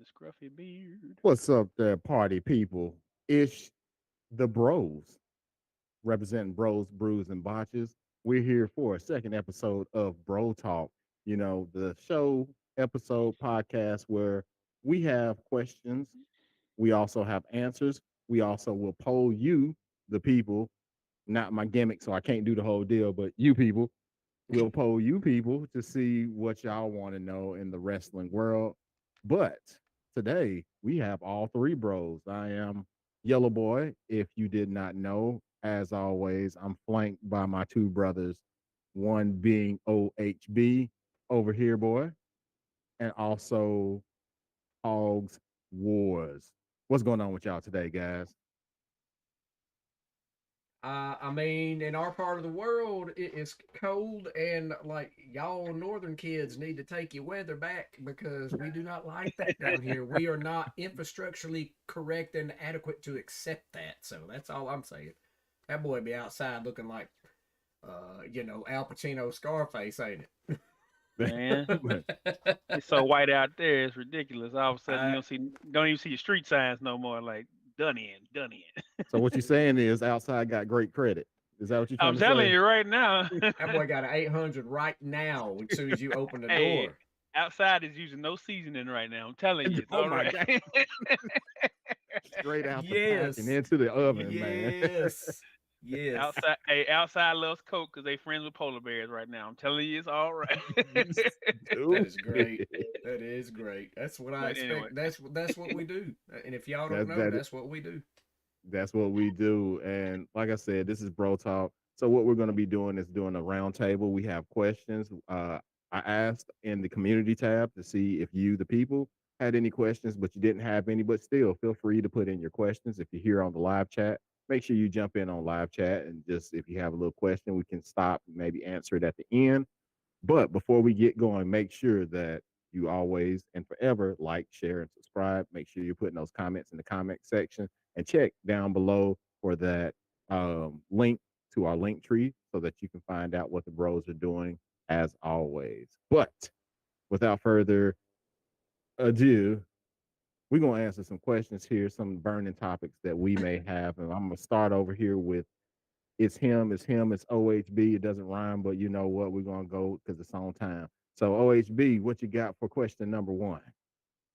the scruffy beard. What's up there, party people? Ish the Bros, representing Bros, Brews, and Botches. We're here for a second episode of Bro Talk. You know, the show, episode, podcast where we have questions. We also have answers. We also will poll you, the people, not my gimmick, so I can't do the whole deal, but you people, we'll poll you people to see what y'all want to know in the wrestling world. But today we have all three bros. I am Yellow Boy. If you did not know, as always, I'm flanked by my two brothers, one being OHB over here, boy, and also Hogs Wars. What's going on with y'all today, guys? I mean, in our part of the world, it's cold, and like y'all northern kids need to take your weather back because we do not like that down here. We are not infrastructurally correct and adequate to accept that. So that's all I'm saying. That boy be outside looking like, Al Pacino Scarface, ain't Man, it? it's so white out there, it's ridiculous. All of a sudden, you I, don't even see your street signs no more. Like done in, done in. So what you're saying is outside got great credit. Is that what you're trying I'm to telling say? you right now. that boy got an 800 right now as soon as you open the Hey, door. outside is using no seasoning right now. I'm telling you, it's Oh all my right. god. Straight out the packing Yes. into the oven, man. Yes. Yes. Outside loves Coke because they friends with polar bears right now. I'm telling you, it's all right. You That is great. stupid. That is great. That's what I But anyway, expect. That's what we do. And if y'all don't That know, that that's what we do. that's what we do. And like I said, this is Bro Talk. So what we're going to be doing is doing a round table. We have questions. I asked in the community tab to see if you, the people, had any questions, but you didn't have any. But still, feel free to put in your questions. If you're here on the live chat, make sure you jump in on live chat and just if you have a little question, we can stop and maybe answer it at the end. But before we get going, make sure that you always and forever like, share, and subscribe. Make sure you're putting those comments in the comment section and check down below for that link to our link tree so that you can find out what the bros are doing as always. But without further ado, we're going to answer some questions here, some burning topics that we may have. And I'm going to start over here with it's him, it's OHB. It doesn't rhyme, but you know what? We're gonna go because it's on time. So OHB, what you got for question number one?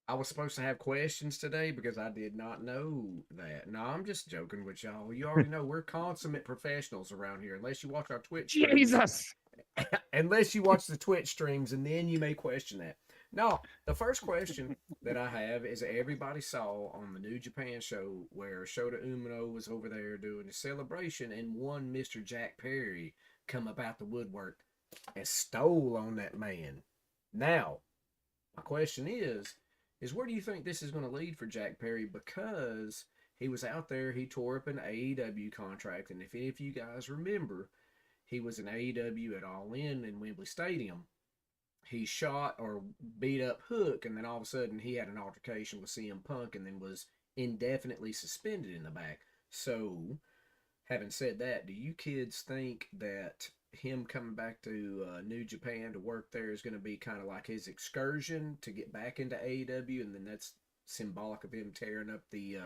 I was supposed to have questions today because I did not know that. No, I'm just joking with y'all. You already know we're consummate professionals around here. Unless you watch our Twitch streams, Jesus. unless you watch the Twitch streams, and then you may question that. No, the first question that I have is everybody saw on the New Japan show where Shota Umino was over there doing a celebration, and one Mr. Jack Perry come up out the woodwork and stole on that man. Now, my question is where do you think this is going to lead for Jack Perry? Because he was out there, he tore up an AEW contract, and if any of you guys remember, he was in AEW at All In Wembley Stadium. He shot or beat up Hook, and then all of a sudden he had an altercation with CM Punk and then was indefinitely suspended in the back. So, having said that, do you kids think that him coming back to New Japan to work there is going to be kind of like his excursion to get back into AEW, and then that's symbolic of him tearing up the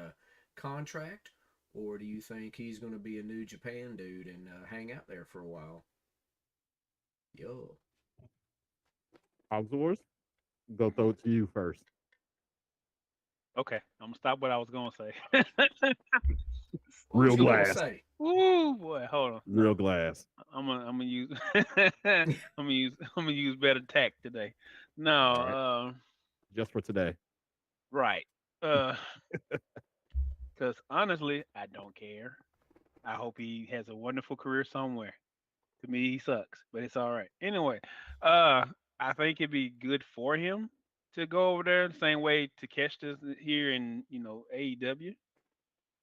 contract? Or do you think he's going to be a New Japan dude and hang out there for a while? Yo. Outdoors? Go throw it to you first. okay, I'm gonna stop what I was gonna say. What was Real you going to glass. say? Ooh boy, hold on. Real No, glass. I'm gonna use I'm gonna use better tact today. No, All right. Just for today. right. Uh, because honestly, I don't care. I hope he has a wonderful career somewhere. To me, he sucks, but it's all right. Anyway, uh, I think it'd be good for him to go over there the same way Takeshita's here in AEW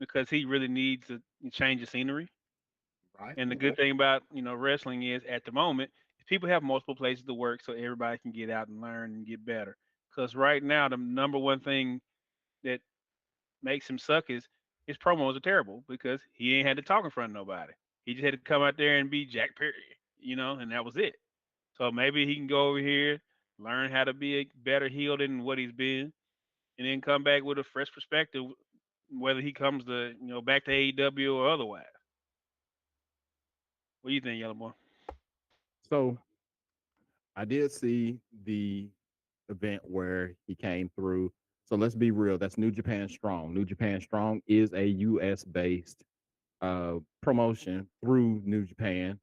because he really needs to change the scenery. Right? And the good thing about wrestling is at the moment people have multiple places to work, so everybody can get out and learn and get better. Because right now the number one thing that makes him suck is his promos are terrible because he ain't had to talk in front of nobody. He just had to come out there and be Jack Perry, and that was it. So maybe he can go over here, learn how to be a better heel than what he's been, and then come back with a fresh perspective, whether he comes to back to AEW or otherwise. What do you think, Yellow Boy? So I did see the event where he came through. So let's be real. That's New Japan Strong. New Japan Strong is a U.S. based promotion through New Japan.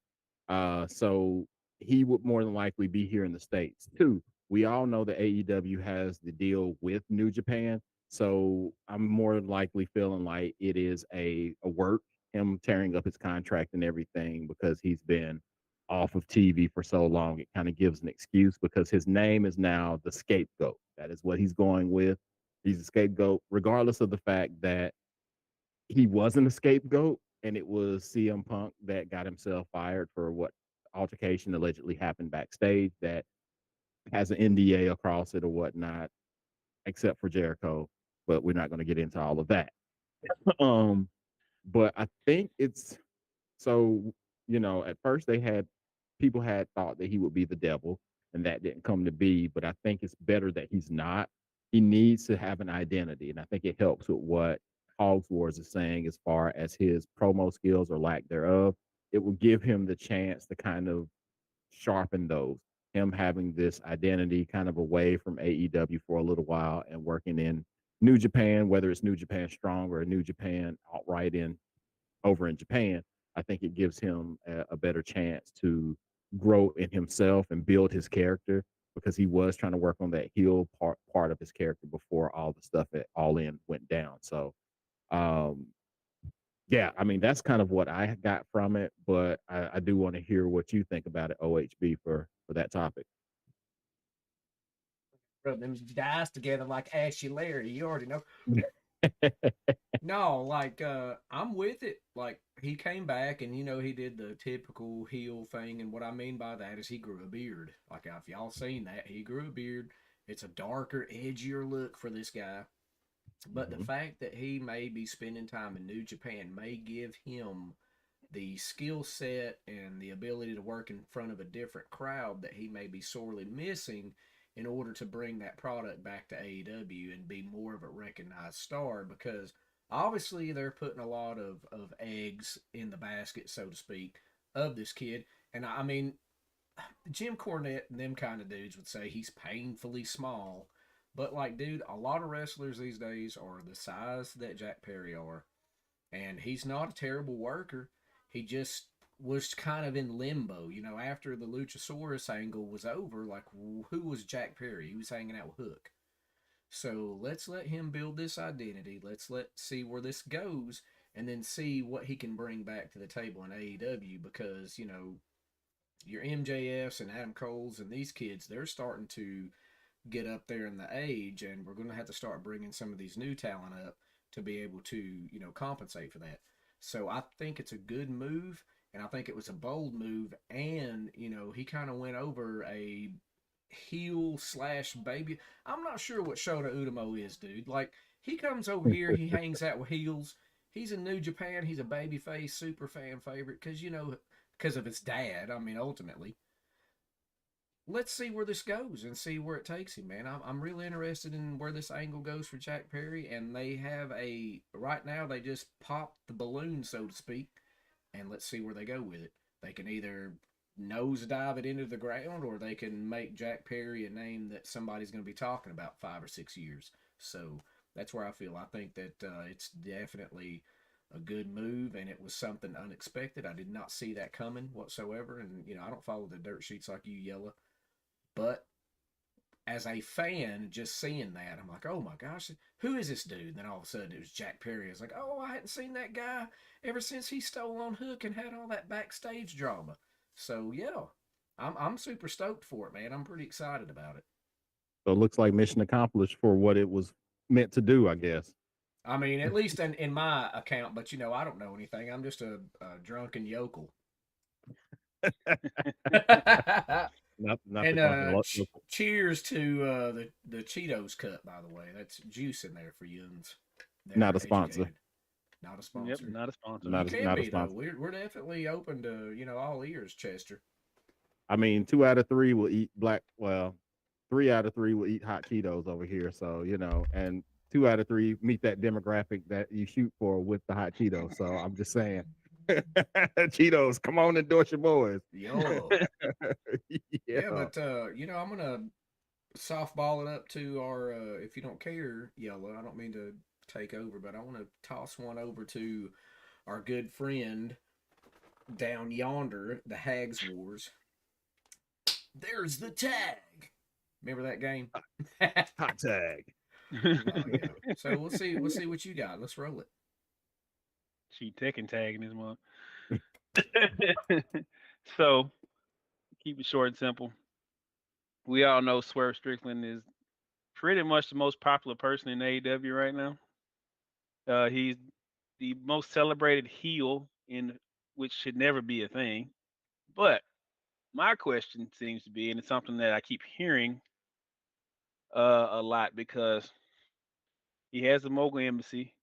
So he would more than likely be here in the States too. We all know that AEW has the deal with New Japan. So I'm more than likely feeling like it is a work, him tearing up his contract and everything because he's been off of TV for so long. It kind of gives an excuse because his name is now the scapegoat. That is what he's going with. He's a scapegoat, regardless of the fact that he wasn't a scapegoat, and it was CM Punk that got himself fired for what altercation allegedly happened backstage that has an NDA across it or whatnot, except for Jericho. But we're not going to get into all of that. um, but I think it's so, at first people had thought that he would be the devil, and that didn't come to be. But I think it's better that he's not. He needs to have an identity, and I think it helps with what Hogs Wars is saying as far as his promo skills or lack thereof. It will give him the chance to kind of sharpen those. Him having this identity kind of away from AEW for a little while and working in New Japan, whether it's New Japan Strong or New Japan outright in over in Japan, I think it gives him a better chance to grow in himself and build his character because he was trying to work on that heel part of his character before all the stuff at All In went down. So, um, yeah, I mean that's kind of what I got from it, but I do want to hear what you think about it, OHB, for that topic. Rub them guys together like Ashy Larry. You already know. No, like I'm with it. Like he came back and he did the typical heel thing, and what I mean by that is he grew a beard. Like if y'all seen that, he grew a beard. It's a darker, edgier look for this guy. But the Mhm. fact that he may be spending time in New Japan may give him the skill set and the ability to work in front of a different crowd that he may be sorely missing in order to bring that product back to AEW and be more of a recognized star, because obviously they're putting a lot of eggs in the basket, so to speak, of this kid. And I mean, Jim Cornette and them kind of dudes would say he's painfully small. But like, dude, a lot of wrestlers these days are the size that Jack Perry are, and he's not a terrible worker. He just was kind of in limbo, after the Luchasaurus angle was over. Like, who was Jack Perry? He was hanging out with Hook. So let's let him build this identity. Let's see where this goes, and then see what he can bring back to the table in AEW. Because your MJFs and Adam Coles and these kids, they're starting to get up there in the age, and we're going to have to start bringing some of these new talent up to be able to compensate for that. So I think it's a good move, and I think it was a bold move, and he kind of went over a heel slash baby. I'm not sure what Shota Utamo is, dude. Like, he comes over here, he hangs out with heels. He's in New Japan. He's a babyface super fan favorite because of his dad. I mean, ultimately, let's see where this goes and see where it takes him, man. I'm really interested in where this angle goes for Jack Perry, and they have right now they just popped the balloon, so to speak, and let's see where they go with it. They can either nosedive it into the ground, or they can make Jack Perry a name that somebody's going to be talking about 5 or 6 years. So that's where I feel. I think that it's definitely a good move, and it was something unexpected. I did not see that coming whatsoever, and I don't follow the dirt sheets like you, Yella. But as a fan, just seeing that, I'm like, oh my gosh, who is this dude? And then all of a sudden it was Jack Perry. I was like, oh, I hadn't seen that guy ever since he stole on Hook and had all that backstage drama. So yeah, I'm super stoked for it, man. I'm pretty excited about it. So it looks like mission accomplished for what it was meant to do, I guess. I mean, at least in my account, but I don't know anything. I'm just a drunken yokel. Not And the drunken cheers to the Cheetos cup, by the way. That's juice in there for yuns. Not a sponsor. Not a Yep, sponsor. not a sponsor. You can not a be though. sponsor. We're definitely open to all ears, Chester. I mean, 2 out of 3 will eat 3 out of 3 will eat hot Cheetos over here. So, and 2 out of 3 meet that demographic that you shoot for with the hot Cheetos. So I'm just saying, Cheetos, come on, endorse your boys. Yo. Yeah. Yeah, but I'm gonna softball it up to our if you don't care, Yellow. I don't mean to take over, but I want to toss one over to our good friend down yonder, the Hags Wars. There's the tag. Remember that game? Hot tag. Oh yeah. So we'll see. We'll see what you got. Let's roll it. She Tekken tagging this month. So keep it short and simple. We all know Swerve Strickland is pretty much the most popular person in AEW right now. He's the most celebrated heel in which should never be a thing. But my question seems to be, and it's something that I keep hearing a lot because he has the mogul embassy.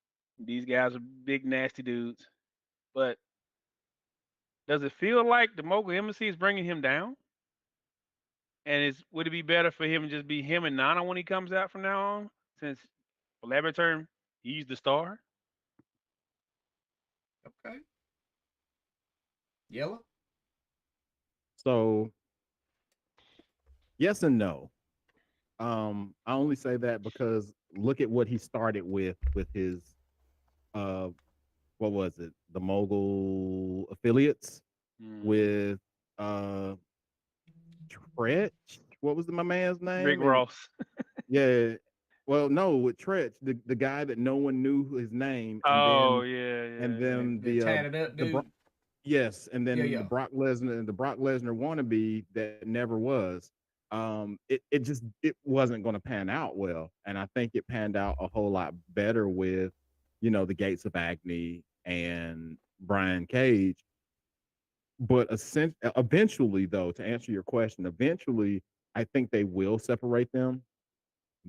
These guys are big nasty dudes. But does it feel like the mogul embassy is bringing him down? And would it be better for him to just be him and Nana when he comes out from now on? Since for laboratory term, he's the star. Okay. Yellow. So yes and no. I only say that because look at what he started with his uh what was it? The mogul affiliates Mm. with uh Tretch. What was my man's Rick name? And Ross. yeah, well, no, with Tretch, the guy that no one knew his name, Oh yeah, and yeah, yeah. then The tatted up the dude. yes, and Yeah, then yeah. the Brock Lesnar wannabe that never was. It just it wasn't going to pan out well, and I think it panned out a whole lot better with, the Gates of Agony and Brian Cage. But eventually, though, to answer your question, eventually, I think they will separate them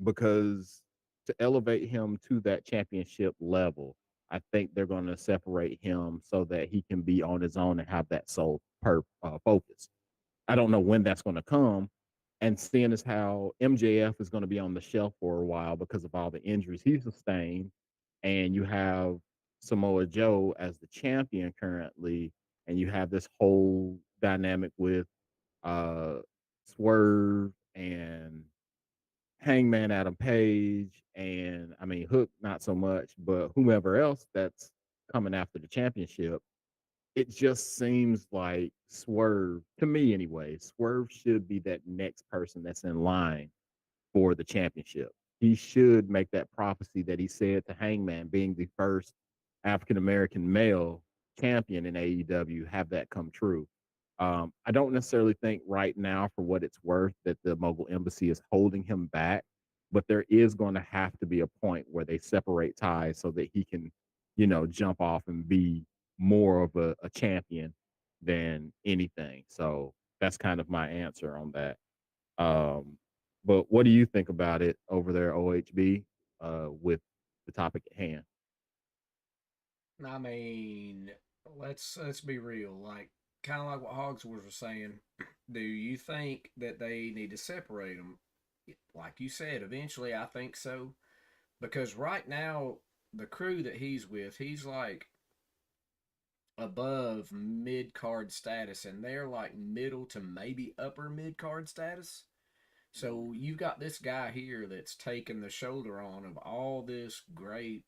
because to elevate him to that championship level, I think they're going to separate him so that he can be on his own and have that sole focus. I don't know when that's going to come. And seeing as how MJF is going to be on the shelf for a while because of all the injuries he sustained, and you have Samoa Joe as the champion currently, and you have this whole dynamic with uh, Swerve and Hangman Adam Page, and I mean Hook, not so much, but whomever else that's coming after the championship, it just seems like Swerve, to me anyway, Swerve should be that next person that's in line for the championship. He should make that prophecy that he said to Hangman, being the first African American male champion in AEW, have that come true. I don't necessarily think right now, for what it's worth, that the Mogul Embassy is holding him back, but there is going to have to be a point where they separate ties so that he can, jump off and be more of a champion than anything. So that's kind of my answer on that. Um, but what do you think about it over there, OHB, with the topic at hand? I mean, let's be real. Like, kind of like what Hogsworth was saying. Do you think that they need to separate them? Like you said, eventually, I think so. Because right now, the crew that he's with, he's like above mid card status, and they're like middle to maybe upper mid card status. So you've got this guy here that's taken the shoulder on of all this great,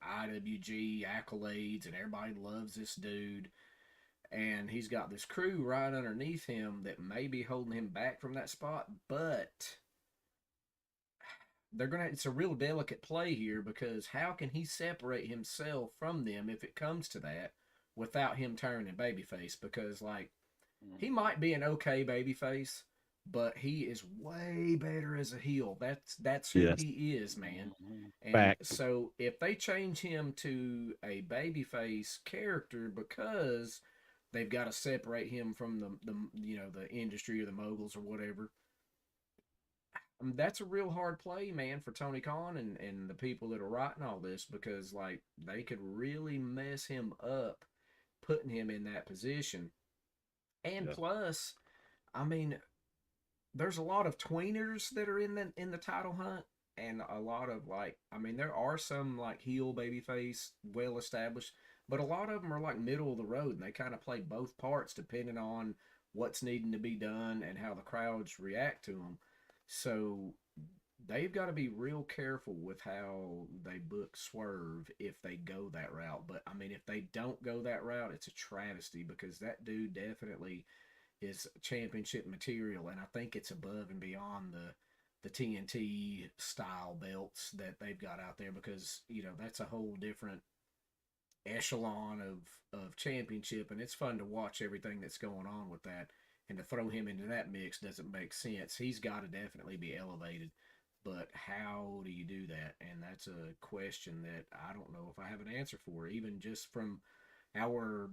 IWG accolades, and everybody loves this dude. And he's got this crew right underneath him that may be holding him back from that spot, but it's a real delicate play here because how can he separate himself from them if it comes to that without him turning babyface? Because like he might be an okay babyface, but he is way better as a heel. That's who Yes, he is, man. And facts. so if they change him to a babyface character because they've got to separate him from the industry or the moguls or whatever, that's a real hard play, man, for Tony Khan and the people that are writing all this because like they could really mess him up putting him in that position. And Yeah, plus, I mean, there's a lot of tweeners that are in the title hunt, and a lot of like, I mean, there are some like heel babyface, well established, but a lot of them are like middle of the road, and they kind of play both parts depending on what's needing to be done and how the crowds react to them. So they've got to be real careful with how they book Swerve if they go that route. But I mean, if they don't go that route, it's a travesty because that dude definitely is championship material, and I think it's above and beyond the TNT style belts that they've got out there because that's a whole different echelon of championship, and it's fun to watch everything that's going on with that. And to throw him into that mix doesn't make sense. He's got to definitely be elevated, but how do you do that? And that's a question that I don't know if I have an answer for, even just from our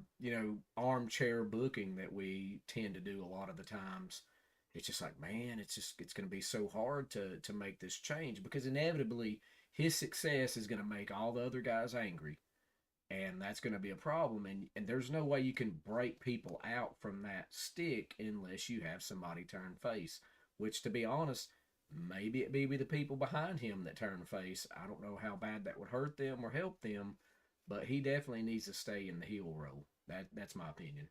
armchair booking that we tend to do a lot of the times. It's just like, man, it's going to be so hard to make this change because inevitably his success is going to make all the other guys angry, and that's going to be a problem. And there's no way you can break people out from that stick unless you have somebody turn face, which, to be honest, maybe it be the people behind him that turn face. I don't know how bad that would hurt them or help them, but he definitely needs to stay in the heel role. That's my opinion.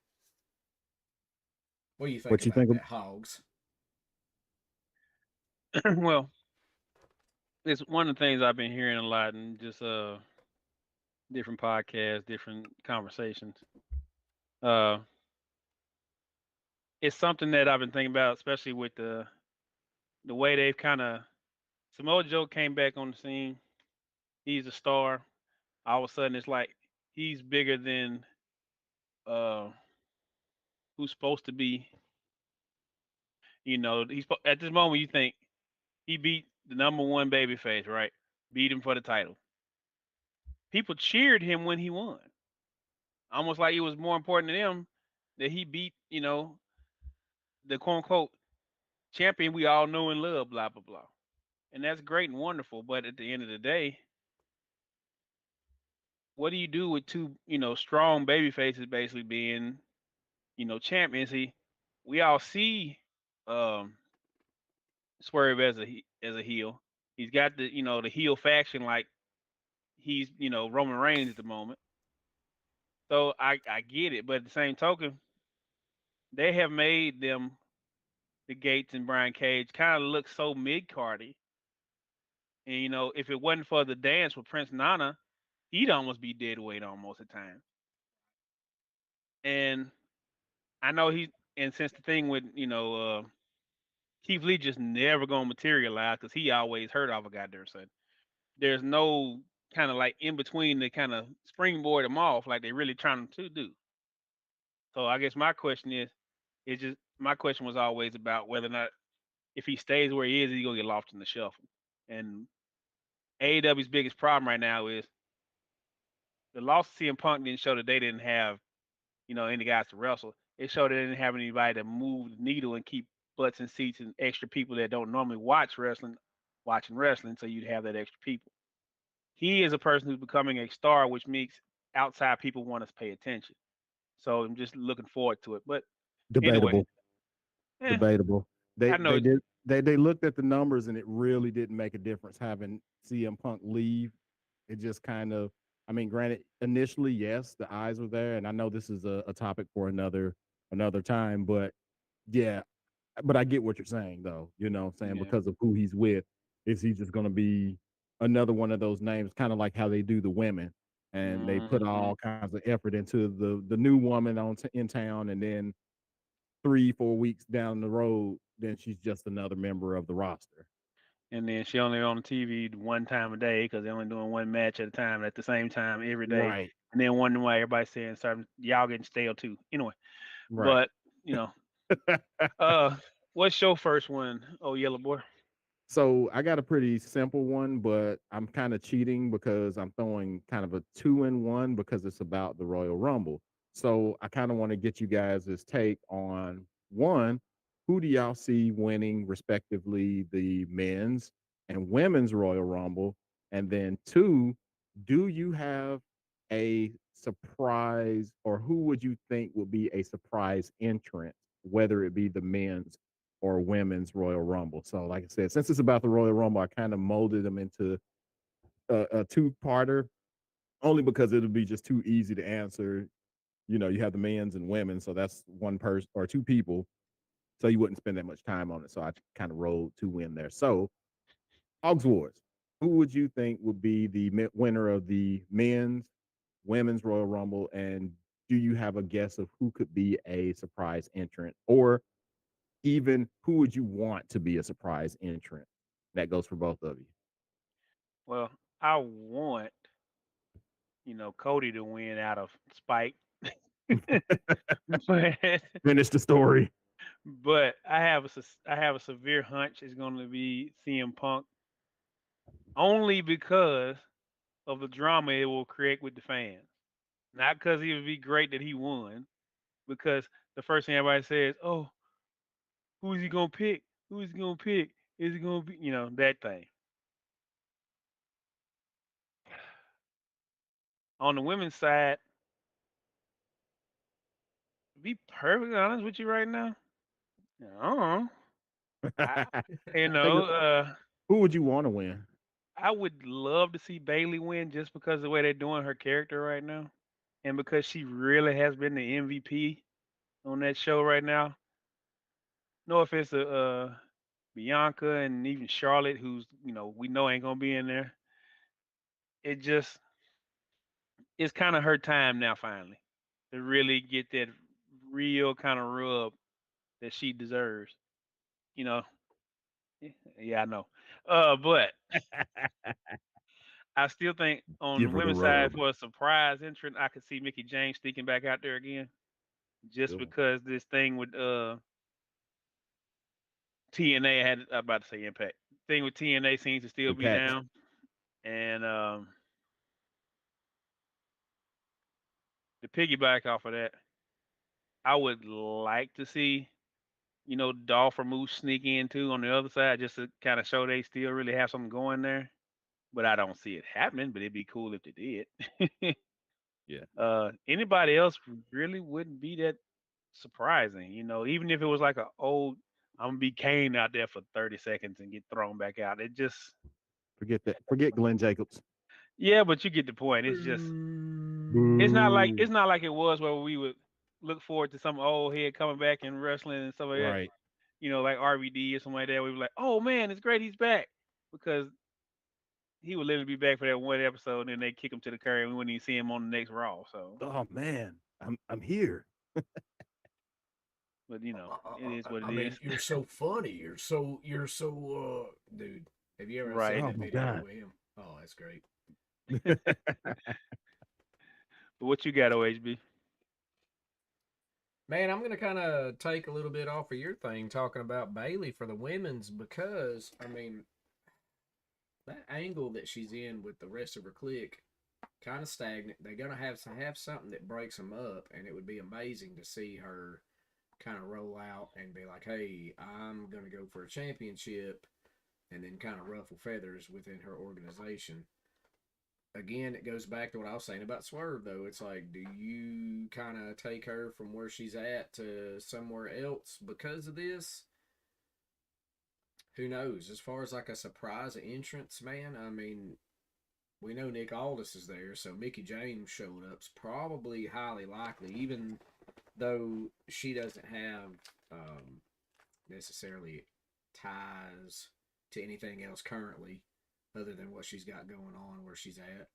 What do you think What you about think? that, Hogs? Well, it's one of the things I've been hearing a lot in just different podcasts, different conversations. Uh, it's something that I've been thinking about, especially with the way they've kind of Samoa Joe came back on the scene. He's a star. All of a sudden, it's like he's bigger than uh, who's supposed to be. At this moment you think he beat the number one babyface, right? Beat him for the title. People cheered him when he won, almost like it was more important to them that he beat, the quote unquote champion we all know and love, blah blah blah. And that's great and wonderful. But at the end of the day, what do you do with two, strong baby faces basically being, champions? We all see um, Swerve as as a heel. He's got the heel faction like he's Roman Reigns at the moment. So I get it, but at the same token, they have made them the Gates and Brian Cage kind of look so mid cardy. And if it wasn't for the dance with Prince Nana, he'd almost be dead weight almost at times. And I know and since the thing with Keith Lee just never gonna materialize because he always hurt off a goddamn son. There's no kind of like in between to kind of springboard him off like they really trying to do. So I guess my question is just my question was always about whether or not if he stays where he is, he's gonna get lost in the shuffle. And AEW's biggest problem right now is the loss of CM Punk didn't show that they didn't have, any guys to wrestle. It showed they didn't have anybody to move the needle and keep butts and seats and extra people that don't normally watch wrestling watching wrestling, so you'd have that extra people. He is a person who's becoming a star, which makes outside people want to pay attention. So I'm just looking forward to it. But anyway, Debatable. eh, Debatable. They I know. they did they looked at the numbers and it really didn't make a difference having CM Punk leave. It just kind of, I mean, granted, initially, yes, the eyes were there, and I know this is a topic for another time, but yeah, but I get what you're saying though. You know what I'm saying? Yeah. Because of who he's with, is he just gonna be another one of those names, kind of like how they do the women, and they put Hmm. all kinds of effort into the new woman in town, and then 3 4 weeks down the road, then she's just another member of the roster. And then she only on TV one time a day because they're only doing one match at a time at the same time every day. Right, And then wondering why everybody's saying something, y'all getting stale too. Anyway, right. but you know, uh, what's your first one? Oh, yellow boy. So I got a pretty simple one, but I'm kind of cheating because I'm throwing kind of a 2-in-1 because it's about the Royal Rumble. So I kind of want to get you guys' take on one, who do y'all see winning respectively the men's and women's Royal Rumble? And then two, do you have a surprise or who would you think would be a surprise entrant, whether it be the men's or women's Royal Rumble. So, like I said, since it's about the Royal Rumble, I kind of molded them into a two-parter, only because it'll be just too easy to answer. You have the men's and women, so that's one person or two people. So you wouldn't spend that much time on it. So I kind of rolled two in there. So Hogs Wars, who would you think would be the winner of the men's, women's Royal Rumble? And do you have a guess of who could be a surprise entrant, or even who would you want to be a surprise entrant? That goes for both of Well, I want Cody to win out of spite, you. but Finish the story. I have a severe hunch it's going to be CM Punk, only because of the drama it will create with the fans. Not because it would be great that he won, because the first thing everybody says, "Oh, who is he gonna pick? Who is he gonna pick? Is he gonna be that thing?" On the women's side, to be perfectly honest with you right now, I don't know. I, you Take know, it- who would you want to win? I would love to see Bailey win just because of the way they're doing her character right now, and because she really has been the MVP on that show right now. No offense to Bianca and even Charlotte, who's we know ain't gonna be in there. It just it's kind of her time now, finally, to really get that real kind of rub that she deserves. You know, yeah, I know. But I still think on the Give her the women's side rub. for a surprise entrant, I could see Mickey James sneaking back out there again, just Ooh, because this thing with TNA had I'm about to say Impact thing with TNA seems to still be Impact. down, and to piggyback off of that, I would like to see Dolph or Moose sneak in too on the other side, just to kind of show they still really have something going there. But I don't see it happening. But it'd be cool if they did. Yeah. Anybody else really wouldn't be that surprising. Even if it was like a old, I'm gonna be Kane out there for 30 seconds and get thrown back out. It just, Forget that. Forget Glenn Jacobs. yeah, but you get the point. Boo. It's not like it was where we would look forward to some old head coming back and wrestling and stuff like that. Right. Like RVD or something like that. We were like, oh man, it's great he's back, because he would literally be back for that one episode, and then they kick him to the curb, and we wouldn't even see him on the next Raw. So, Oh man, I'm here. but it is what I it mean, is. you're so funny. You're so dude. Have you ever Right. seen Oh that my video god. with him? Oh, that's great. But what you got, OHB? Man, I'm gonna kind of take a little bit off of your thing talking about Bailey for the women's, because I mean that angle that she's in with the rest of her clique kind of stagnant. They're gonna have something that breaks them up, and it would be amazing to see her kind of roll out and be like, "Hey, I'm gonna go for a championship," and then kind of ruffle feathers within her organization. Again, it goes back to what I was saying about Swerve, though. It's like, do you kind of take her from where she's at to somewhere else because of this? Who knows? As far as like a surprise entrance, man, I mean, we know Nick Aldis is there, so Mickey James showed up's probably highly likely, even though she doesn't have necessarily ties to anything else currently other than what she's got going on where she's at.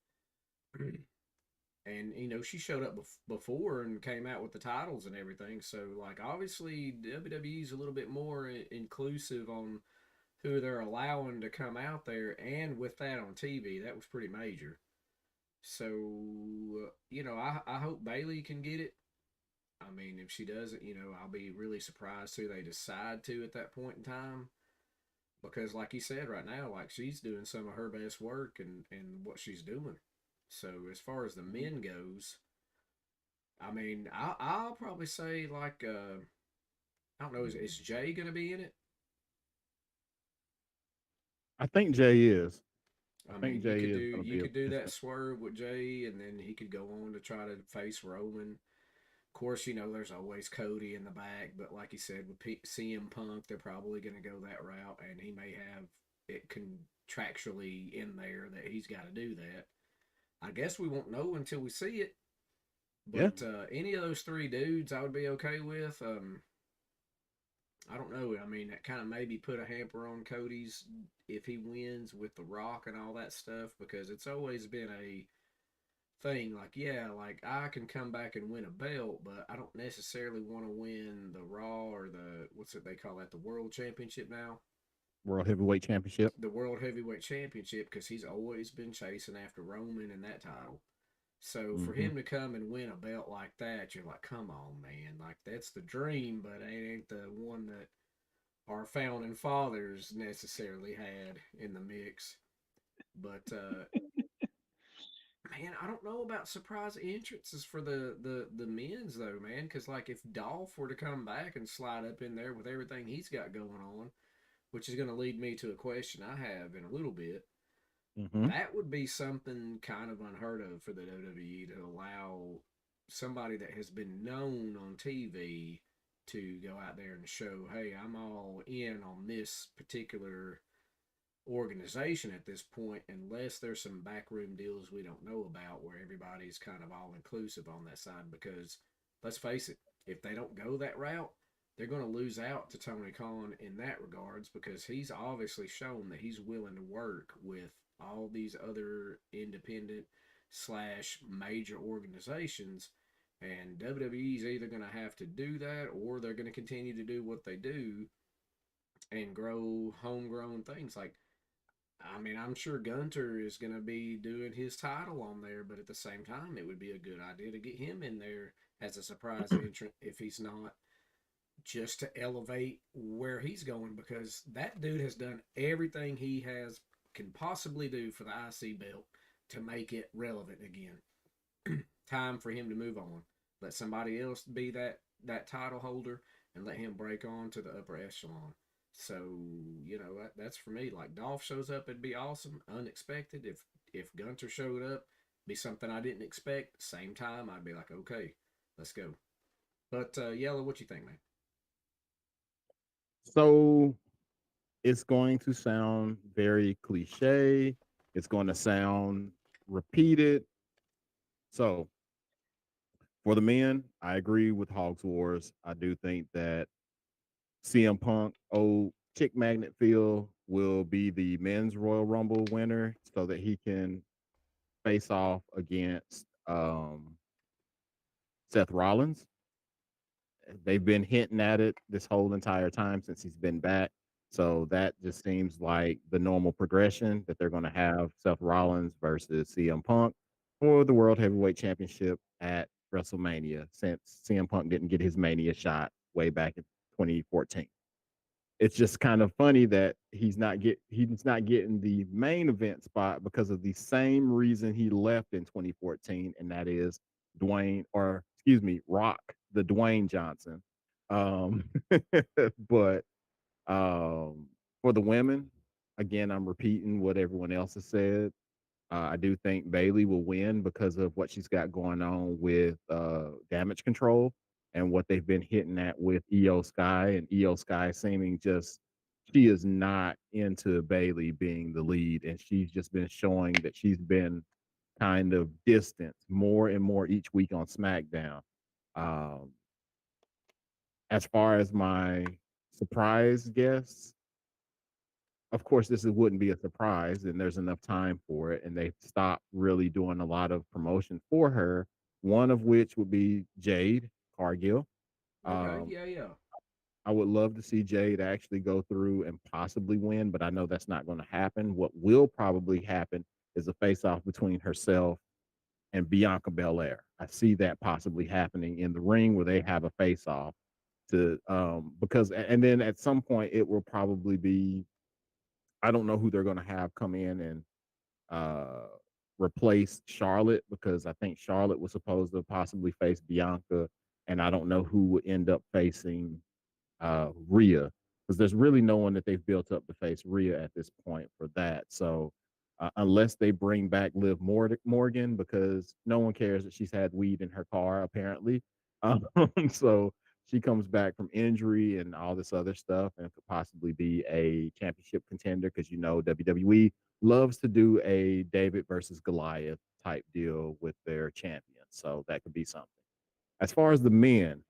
And she showed up before and came out with the titles and everything. So like obviously WWE's a little bit more inclusive on who they're allowing to come out there, and with that on TV, that was pretty major. So I hope Bailey can get it. I mean, if she doesn't, I'll be really surprised who they decide to at that point in time. Because, like you said, right now, like she's doing some of her best work and what she's doing. So, as far as the men goes, I mean, I'll probably say like I don't know, is Jay gonna be in it? I think Jay is. I I think mean, you Jay could do is going to you be a could do that participant. swerve with Jay, and then he could go on to try to face Roman. Of course, you know there's always Cody in the back, but like you said, with CM Punk, they're probably going to go that route, and he may have it contractually in there that he's got to do that. I guess we won't know until we see it. Yeah. But any of those three dudes, I would be okay with. I don't know. I mean, that kind of maybe put a hamper on Cody's if he wins with The Rock and all that stuff, because it's always been a thing. Like, yeah, like I can come back and win a belt, but I don't necessarily want to win the Raw or the what's it they call that, the World Championship now, World Heavyweight Championship. the World Heavyweight Championship, because he's always been chasing after Roman and that title. So for Hmm. him to come and win a belt like that, you're like, come on, man, like that's the dream, but it ain't the one that our founding fathers necessarily had in the mix. But man, I don't know about surprise entrances for the men's though, man. Because like if Dolph were to come back and slide up in there with everything he's got going on, which is going to lead me to a question I have in a little bit. Hmm. That would be something kind of unheard of for the WWE to allow somebody that has been known on TV to go out there and show, hey, I'm all in on this particular organization at this point, unless there's some backroom deals we don't know about where everybody's kind of all inclusive on that side. Because let's face it, if they don't go that route, they're going to lose out to Tony Khan in that regards, because he's obviously shown that he's willing to work with all these other independent slash major organizations, and WWE's either going to have to do that or they're going to continue to do what they do and grow homegrown things. Like, I mean, I'm sure Gunter is going to be doing his title on there, but at the same time, it would be a good idea to get him in there as a surprise entrant if he's not, just to elevate where he's going, because that dude has done everything he has can possibly do for the IC belt to make it relevant again. Time for him to move on. Let somebody else be that title holder and let him break on to the upper echelon. So that's for me. Like Dolph shows up, it'd be awesome, unexpected. If Gunter showed up, be something I didn't expect. Same time, I'd be like, okay, let's go. But Yellow, what you think, man? So it's going to sound very cliche. It's going to sound repeated. So for the men, I agree with Hogs Wars. I do think that CM Punk, old Chick Magnet Phil, will be the men's Royal Rumble winner so that he can face off against Seth Rollins. They've been hinting at it this whole entire time since he's been back. So that just seems like the normal progression that they're going to have Seth Rollins versus CM Punk for the World Heavyweight Championship at WrestleMania, since CM Punk didn't get his Mania shot way back in 2014. It's just kind of funny that he's not getting the main event spot because of the same reason he left in 2014, and that is Rock, the Dwayne Johnson. Um, but for the women, again, I'm repeating what everyone else has said. I do think Bailey will win because of what she's got going on with Damage Control and what they've been hitting at with EO Sky, and EO Sky seeming just she is not into Bailey being the lead, and she's just been showing that she's been kind of distant more and more each week on SmackDown. Um, as far as my surprise guess, of course, wouldn't be a surprise, and there's enough time for it, and they've stopped really doing a lot of promotion for her. One of which would be Jade Cargill. Okay, Um, yeah, yeah. I would love to see Jade actually go through and possibly win, but I know that's not going to happen. What will probably happen is a face-off between herself and Bianca Belair. I see that possibly happening in the ring where they have a face-off to because and then at some point it will probably be, I don't know who they're going to have come in and uh, replace Charlotte, because I think Charlotte was supposed to possibly face Bianca, and I don't know who would end up facing Rhea, because there's really no one that they've built up to face Rhea at this point for that. So unless they bring back Liv Morgan, because no one cares that she's had weed in her car apparently, Um, so she comes back from injury and all this other stuff, and could possibly be a championship contender because WWE loves to do a David versus Goliath type deal with their champion. So that could be something. As far as the men,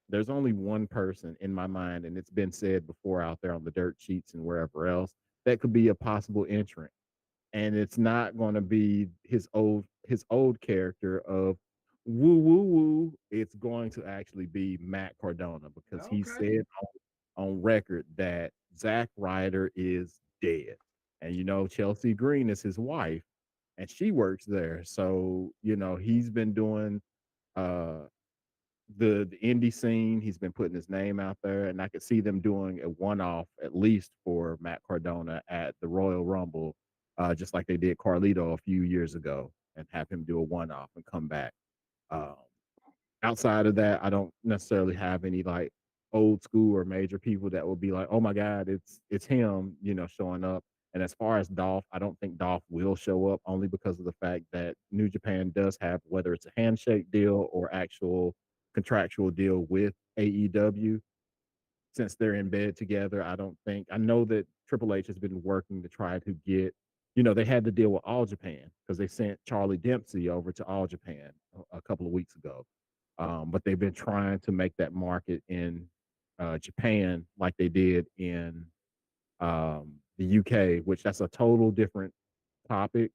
there's only one person in my mind, and it's been said before out there on the dirt sheets and wherever else that could be a possible entrant, and it's not going to be his old character of woo woo woo. It's going to actually be Matt Cardona because he Okay. said on record that Zack Ryder is dead, and Chelsea Green is his wife, and she works there. So he's been doing uh the indie scene. He's been putting his name out there, and I could see them doing a one-off at least for Matt Cardona at the Royal Rumble, just like they did Carlito a few years ago, and have him do a one-off and come back. Um, Outside of that, I don't necessarily have any like old school or major people that will be like, oh my God, it's him, showing up. And as far as Dolph, I don't think Dolph will show up only because of the fact that New Japan does have, whether it's a handshake deal or actual contractual deal with AEW, since they're in bed together. I know that Triple H has been working to try to get, they had to deal with All Japan because they sent Charlie Dempsey over to All Japan a couple of weeks ago. But they've been trying to make that market in Japan like they did in the UK, which that's a total different topic.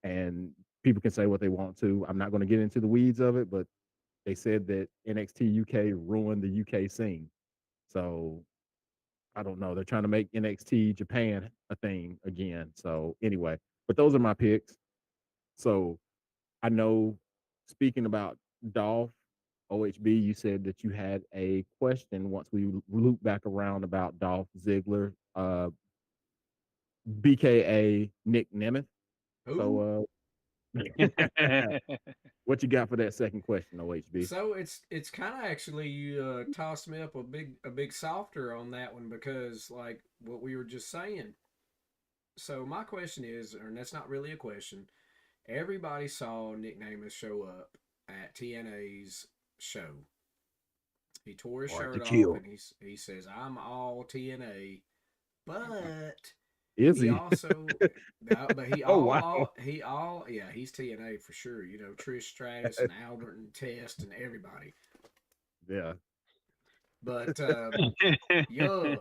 And people can say what they want to. I'm not going to get into the weeds of it, but they said that NXT UK ruined the UK scene. So I don't know. They're trying to make NXT Japan a thing again. So anyway, but those are my picks. So I know, speaking about Dolph, OHB, you said that you had a question once we loop back around about Dolph Ziggler, BKA Nick Nemeth. Who? So what you got for that second question, OHB? So it's kind of actually you tossed me up a big softer on that one because like what we were just saying. So my question is, and that's not really a question. Everybody saw Nick Namath show up at TNA's show. He tore his Hard to shirt off kill. and he says, "I'm all TNA," but Is he he? also, but he Oh all, wow. all he all yeah he's TNA for sure. You know Trish Stratus and Albert and Test and everybody. Yeah. But yeah,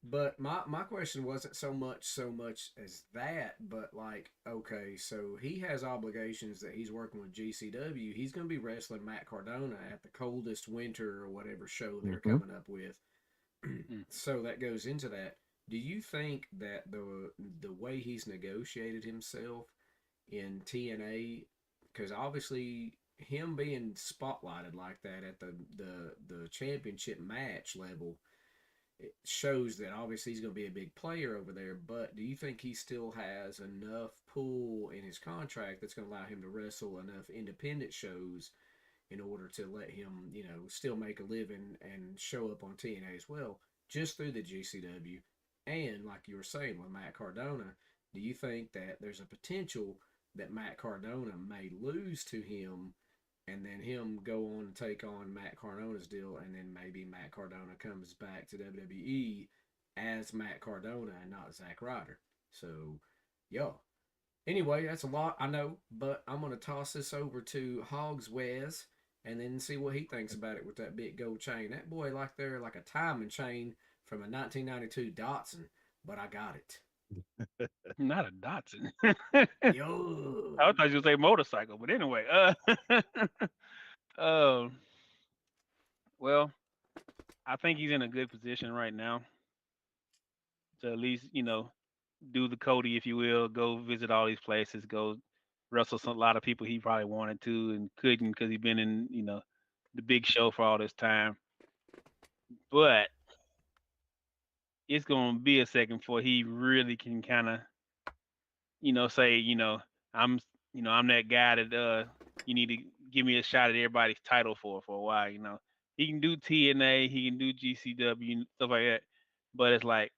but my question wasn't so much as that, but like okay, so he has obligations that he's working with GCW. He's going to be wrestling Matt Cardona at the coldest winter or whatever show they're Hmm. coming up with. So that goes into that. Do you think that the way he's negotiated himself in TNA, because obviously him being spotlighted like that at the championship match level, it shows that obviously he's going to be a big player over there. But do you think he still has enough pull in his contract that's going to allow him to wrestle enough independent shows in order to let him, still make a living and show up on TNA as well, just through the GCW? And like you were saying with Matt Cardona, do you think that there's a potential that Matt Cardona may lose to him and then him go on and take on Matt Cardona's deal, and then maybe Matt Cardona comes back to WWE as Matt Cardona and not Zack Ryder? So, yeah. Anyway, that's a lot, I know, but I'm going to toss this over to Hogs Wes and then see what he thinks about it with that big gold chain. That boy like there like a timing chain from a 1992 Datsun, but I got it. Not a Datsun. I Yo. thought you would say motorcycle, but anyway, uh, well, I think he's in a good position right now to at least, do the Cody, if you will, go visit all these places, go wrestle a lot of people he probably wanted to and couldn't because he's been in, the big show for all this time. But it's gonna be a second before he really can kind of, say, I'm, I'm that guy that you need to give me a shot at everybody's title for a while. He can do TNA, he can do GCW and stuff like that, but it's like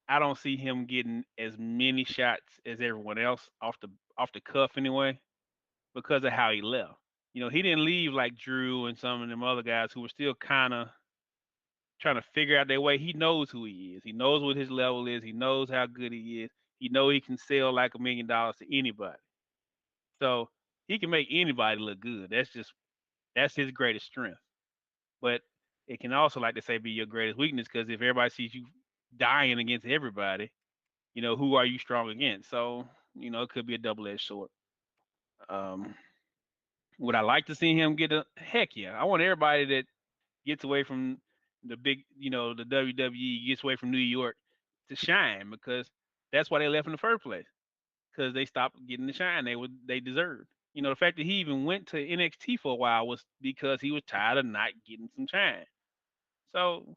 I don't see him getting as many shots as everyone else off the cuff anyway because of how he left. he didn't leave like Drew and some of them other guys who were still kind of trying to figure out their way. He knows who he is. He knows what his level is. He knows how good he is. He know he can sell like $1 million to anybody. So he can make anybody look good. That's his greatest strength. But it can also, like they say, be your greatest weakness because if everybody sees you dying against everybody, who are you strong against? So, it could be a double-edged sword. Um, would I like to see him get a heck yeah? I want everybody that gets away from the big, the WWE gets away from New York to shine because that's why they left in the first place. Because they stopped getting the shine they deserved. The fact that he even went to NXT for a while was because he was tired of not getting some shine. So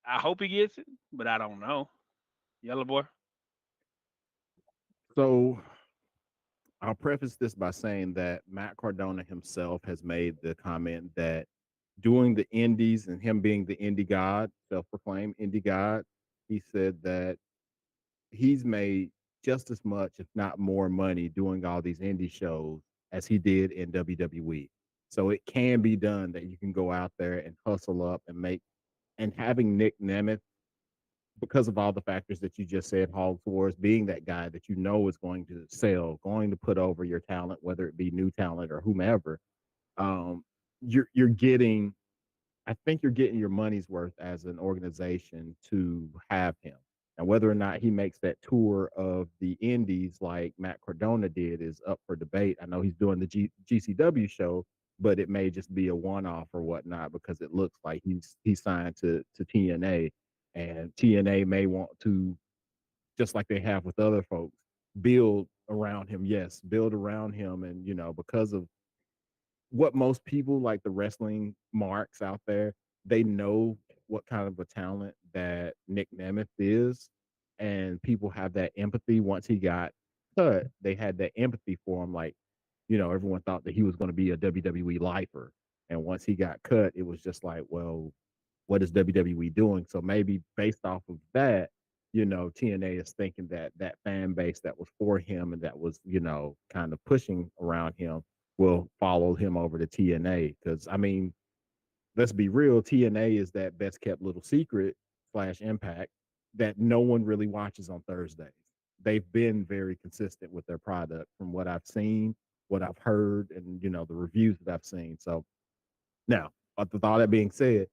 I hope he gets it, but I don't know. Yellow boy. So I'll preface this by saying that Matt Cardona himself has made the comment that doing the indies and him being the indie god, self-proclaimed indie god, he said that he's made just as much, if not more, money doing all these indie shows as he did in WWE. So it can be done that you can go out there and hustle up and make, and having Nick Nemeth, because of all the factors that you just said, Hog Wars being that guy that you know is going to sell, going to put over your talent, whether it be new talent or whomever, um, you're getting, I think you're getting your money's worth as an organization to have him. And whether or not he makes that tour of the indies like Matt Cardona did is up for debate. I know he's doing the GCW show, but it may just be a one-off or whatnot because it looks like he's signed to TNA, and TNA may want to, just like they have with other folks, build around him. Yes, build around him, and because of what most people like the wrestling marks out there, they know what kind of a talent that Nick Nemeth is, and people have that empathy. Once he got cut, they had that empathy for him. Like, everyone thought that he was going to be a WWE lifer, and once he got cut, it was just like, well, what is WWE doing? So maybe based off of that, TNA is thinking that that fan base that was for him and that was, kind of pushing around him will follow him over to TNA. Because I mean, let's be real, TNA is that best kept little secret slash impact that no one really watches on Thursdays. They've been very consistent with their product from what I've seen, what I've heard, and the reviews that I've seen. So now, with all that being said,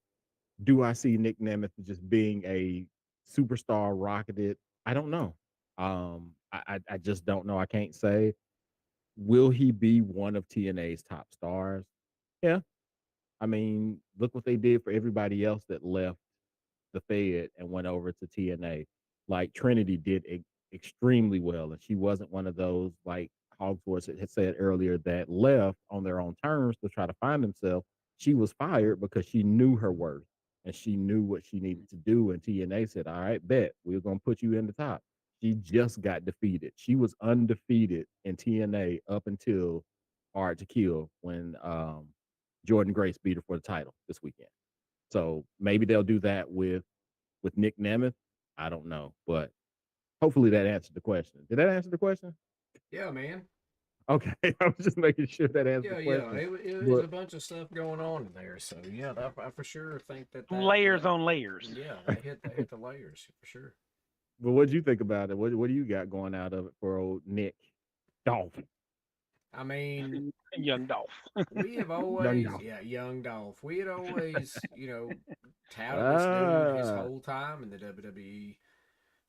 do I see Nick Nemeth just being a superstar rocketed? I don't know. I just don't know. I can't say. Will he be one of TNA's top stars? Yeah. I mean, look what they did for everybody else that left the Fed and went over to TNA. Like Trinity did extremely well, and she wasn't one of those like Hogwarts had said earlier that left on their own terms to try to find themselves. She was fired because she knew her worth and she knew what she needed to do. And TNA said, "All right, bet we're gonna put you in the top." She just got defeated. She was undefeated in TNA up until Hard to Kill when Jordan Grace beat her for the title this weekend. So maybe they'll do that with Nick Nemeth. I don't know, but hopefully that answered the question. Did that answer the question? Yeah, man. Okay, I was just making sure that answered Yeah, the yeah. question. It was But a bunch of stuff going on in there. So yeah, I for sure think Layers on layers. yeah, they hit the layers for sure. what do you think about it? What do you got going out of it for old Nick Dolphin? I mean, Young Dolph. we have Young always, Dolph. yeah, young Dolph. We had always, touted this dude his Ah, whole time in the WWE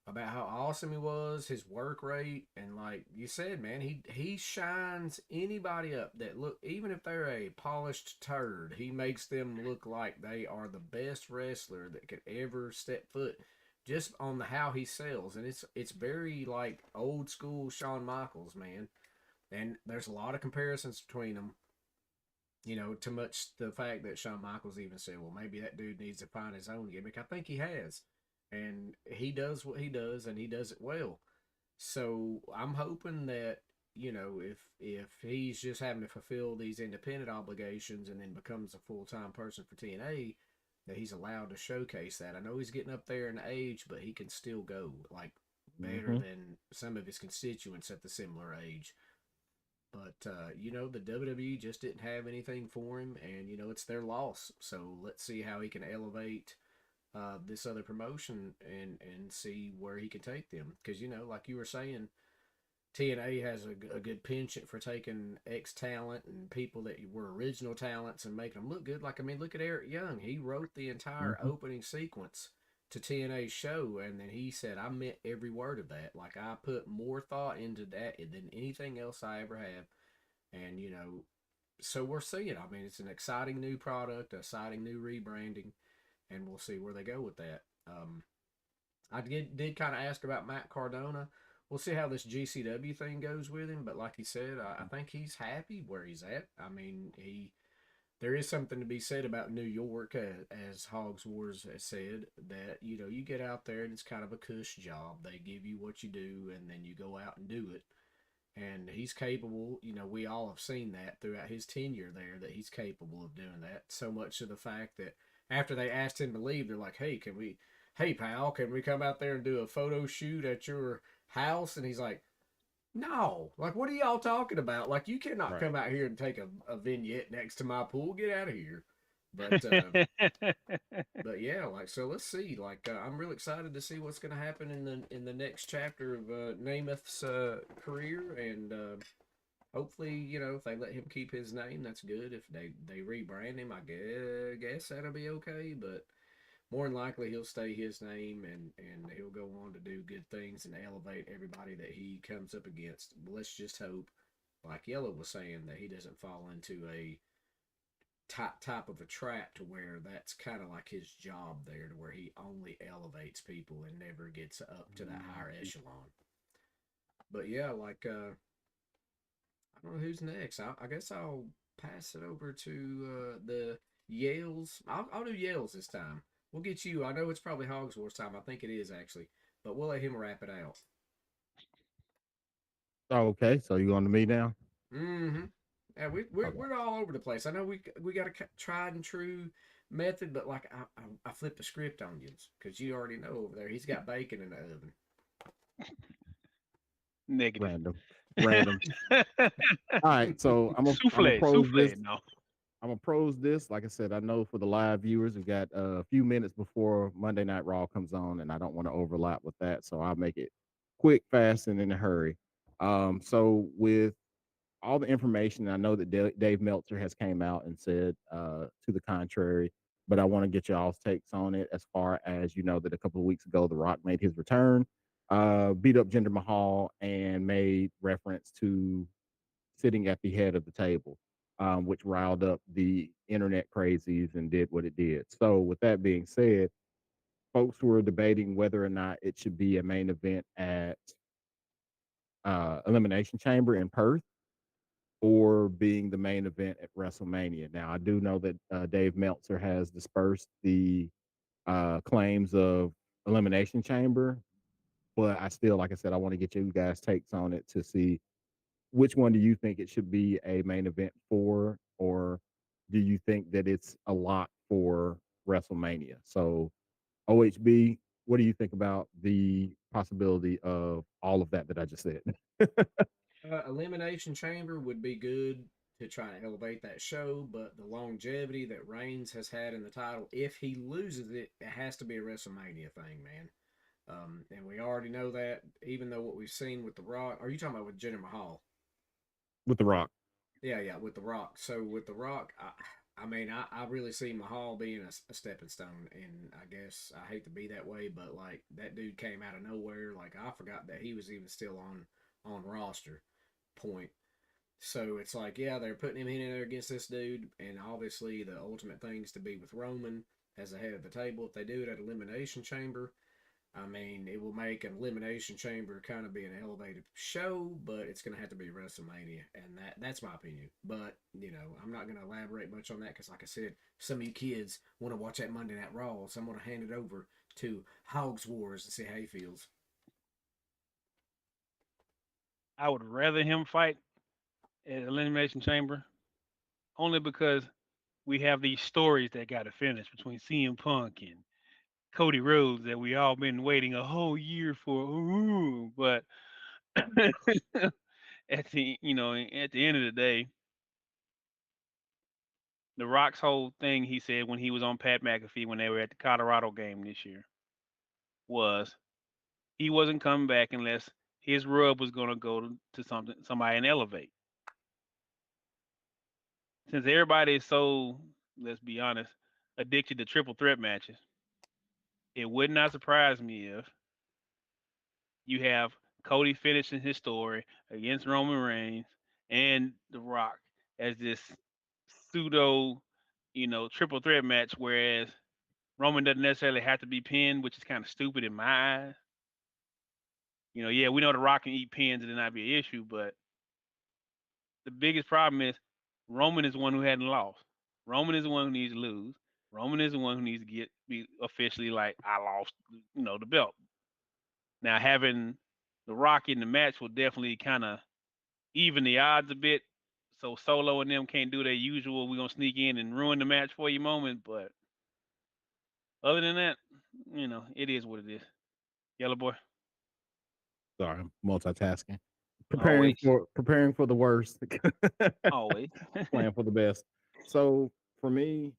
about how awesome he was, his work rate, and like you said, man, he shines anybody up that look, even if they're a polished turd, he makes them look like they are the best wrestler that could ever step foot. Just on the how he sells, and it's very like old school Shawn Michaels, man. And there's a lot of comparisons between them. To much the fact that Shawn Michaels even said, well, maybe that dude needs to find his own gimmick. I think he has. And he does what he does, and he does it well. So I'm hoping that, if he's just having to fulfill these independent obligations and then becomes a full-time person for TNA, that he's allowed to showcase that. I know he's getting up there in age, but he can still go, like, better hmm than some of his constituents at the similar age. But the WWE just didn't have anything for him, and it's their loss. So let's see how he can elevate this other promotion and see where he can take them. Because like you were saying, TNA has a good penchant for taking ex talent and people that were original talents and making them look good. Like, I mean, look at Eric Young. He wrote the entire Mhm. opening sequence to TNA's show, and then he said, I meant every word of that. Like, I put more thought into that than anything else I ever have. And, so we're seeing. I mean, it's an exciting new product, exciting new rebranding, and we'll see where they go with that. I did kind of ask about Matt Cardona. We'll see how this GCW thing goes with him, but like he said, I think he's happy where he's at. I mean, there is something to be said about New York, as Hogs Wars has said, that you get out there and it's kind of a cush job. They give you what you do, and then you go out and do it. And he's capable. We all have seen that throughout his tenure there, that he's capable of doing that. So much to the fact that after they asked him to leave, they're like, hey pal, can we come out there and do a photo shoot at your house? And he's like, no, like, what are y'all talking about? Like, you cannot Right. come out here and take a vignette next to my pool. Get out of here. But but yeah, like, so let's see. Like, I'm real excited to see what's going to happen in the next chapter of Namath's career, and hopefully, if they let him keep his name, that's good. If they rebrand him, I guess that'll be okay. But more than likely, he'll stay his name, and he'll go on to do good things and elevate everybody that he comes up against. Let's just hope, like Yellow was saying, that he doesn't fall into a type of a trap to where that's kind of like his job there, to where he only elevates people and never gets up to that higher echelon. But yeah, like I don't know who's next. I guess I'll pass it over to the Yales. I'll do Yales this time. We'll get you. I know it's probably Hogs Wars time. I think it is actually, but we'll let him wrap it out. Oh, okay, so you on to me now? Mm-hmm. Yeah, Okay. we're all over the place. I know we got a tried and true method, but like I flipped the script on you because you already know over there he's got bacon in the oven. Negative. Random. Random. All right, so I'm a Souffle, pros this. souffle. No. I'm a pros this. Like I said, I know for the live viewers, we got a few minutes before Monday Night Raw comes on, and I don't want to overlap with that, so I'll make it quick, fast, and in a hurry. So with all the information, I know that Dave Meltzer has came out and said to the contrary, but I want to get y'all's takes on it. As far as that a couple of weeks ago, The Rock made his return, beat up Jinder Mahal, and made reference to sitting at the head of the table, which riled up the internet crazies and did what it did. So, with that being said, folks were debating whether or not it should be a main event at Elimination Chamber in Perth or being the main event at WrestleMania. Now, I do know that Dave Meltzer has dispersed the claims of Elimination Chamber, but I still, like I said, I want to get you guys' takes on it to see which one do you think it should be a main event for, or do you think that it's a lot for WrestleMania? So, OHB, what do you think about the possibility of all of that I just said? Elimination Chamber would be good to try to elevate that show, but the longevity that Reigns has had in the title, if he loses it, it has to be a WrestleMania thing, man. And we already know that, even though what we've seen with The Rock. Are you talking about with Jinder Mahal? With The Rock. Yeah, with The Rock. So with The Rock, I mean, I really see Mahal being a stepping stone, and I guess I hate to be that way, but like that dude came out of nowhere. Like I forgot that he was even still on roster point. So it's like, yeah, they're putting him in there against this dude, and obviously the ultimate thing is to be with Roman as the head of the table. If they do it at Elimination Chamber, I mean, it will make an Elimination Chamber kind of be an elevated show, but it's going to have to be WrestleMania, and that's my opinion. But I'm not going to elaborate much on that because, like I said, some of you kids want to watch that Monday Night Raw, so I'm going to hand it over to Hogs Wars and see how he feels. I would rather him fight at Elimination Chamber only because we have these stories that got to finish between CM Punk and Cody Rhodes that we all been waiting a whole year for. Ooh, but at the end of the day, the Rock's whole thing he said when he was on Pat McAfee when they were at the Colorado game this year was he wasn't coming back unless his rub was going to go to somebody and elevate. Since everybody is so, let's be honest, addicted to triple threat matches, it would not surprise me if you have Cody finishing his story against Roman Reigns and The Rock as this pseudo, triple threat match, whereas Roman doesn't necessarily have to be pinned, which is kind of stupid in my eyes. Yeah, we know The Rock can eat pins and it not be an issue, but the biggest problem is Roman is the one who hadn't lost. Roman is the one who needs to lose. Roman is the one who needs to be officially like, I lost, the belt. Now having The Rock in the match will definitely kind of even the odds a bit. So Solo and them can't do their usual, we're gonna sneak in and ruin the match for you moment. But other than that, it is what it is. Yellow boy. Sorry, I'm multitasking. Always. Preparing for the worst. Always. Plan for the best. So for me,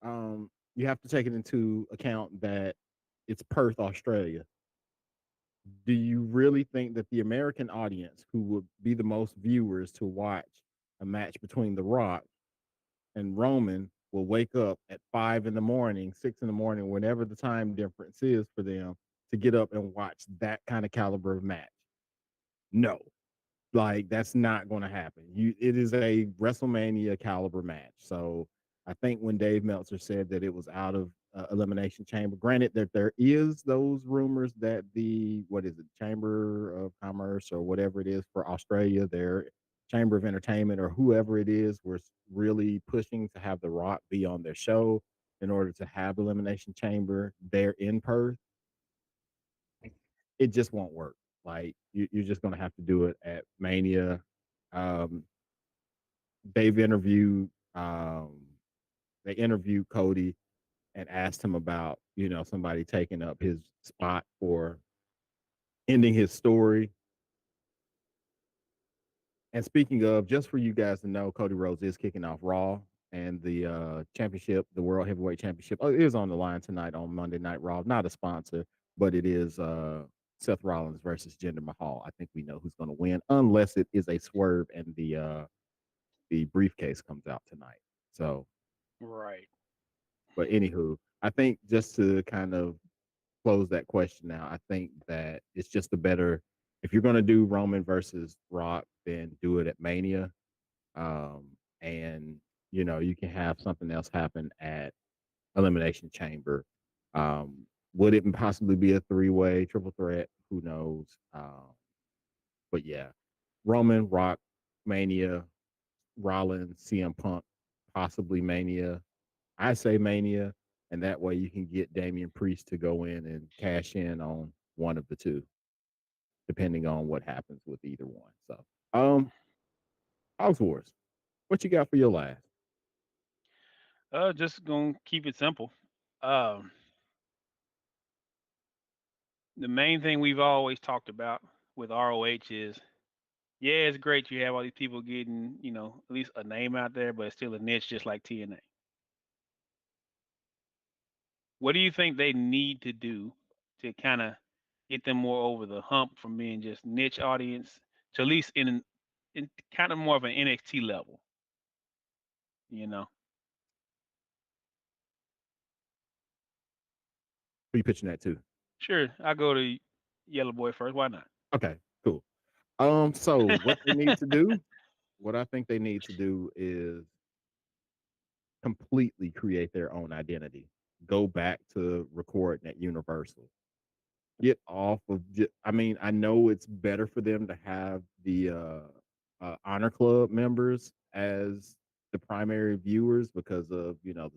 you have to take it into account that it's Perth, Australia. Do you really think that the American audience, who would be the most viewers to watch a match between The Rock and Roman, will wake up at 5 in the morning, 6 in the morning, whenever the time difference is for them, to get up and watch that kind of caliber of match? No. Like, that's not going to happen. It is a WrestleMania caliber match. So I think when Dave Meltzer said that it was out of Elimination Chamber, granted that there is those rumors that the, what is it, Chamber of Commerce or whatever it is for Australia, their Chamber of Entertainment or whoever it is, was really pushing to have The Rock be on their show in order to have Elimination Chamber there in Perth. It just won't work. Like, you're just going to have to do it at Mania. Um, they've interviewed, they interviewed Cody and asked him about, somebody taking up his spot for ending his story. And speaking of, just for you guys to know, Cody Rhodes is kicking off Raw, and the championship, the World Heavyweight Championship, is on the line tonight on Monday Night Raw. Not a sponsor, but it is Seth Rollins versus Jinder Mahal. I think we know who's going to win, unless it is a swerve and the briefcase comes out tonight. So, right. but anywho, I think just to kind of close that question now, I think that it's just a better, if you're going to do Roman versus Rock, then do it at Mania. And you can have something else happen at Elimination Chamber. Would it possibly be a 3-way triple threat? Who knows? But yeah, Roman, Rock, Mania, Rollins, CM Punk, possibly Mania. I say Mania, and that way you can get Damian Priest to go in and cash in on one of the two, depending on what happens with either one. So, House Wars, what you got for your last? Just gonna keep it simple. Um, the main thing we've always talked about with ROH is, yeah, it's great you have all these people getting, at least a name out there, but it's still a niche just like TNA. What do you think they need to do to kind of get them more over the hump from being just niche audience to at least in kind of more of an NXT level, you know? Who you pitching that to? Sure, I'll go to Yellow Boy first. Why not? Okay, cool. So what they need to do, what I think they need to do is completely create their own identity. Go back to recording at Universal. Get off of. I mean, I know it's better for them to have the Honor Club members as the primary viewers because of the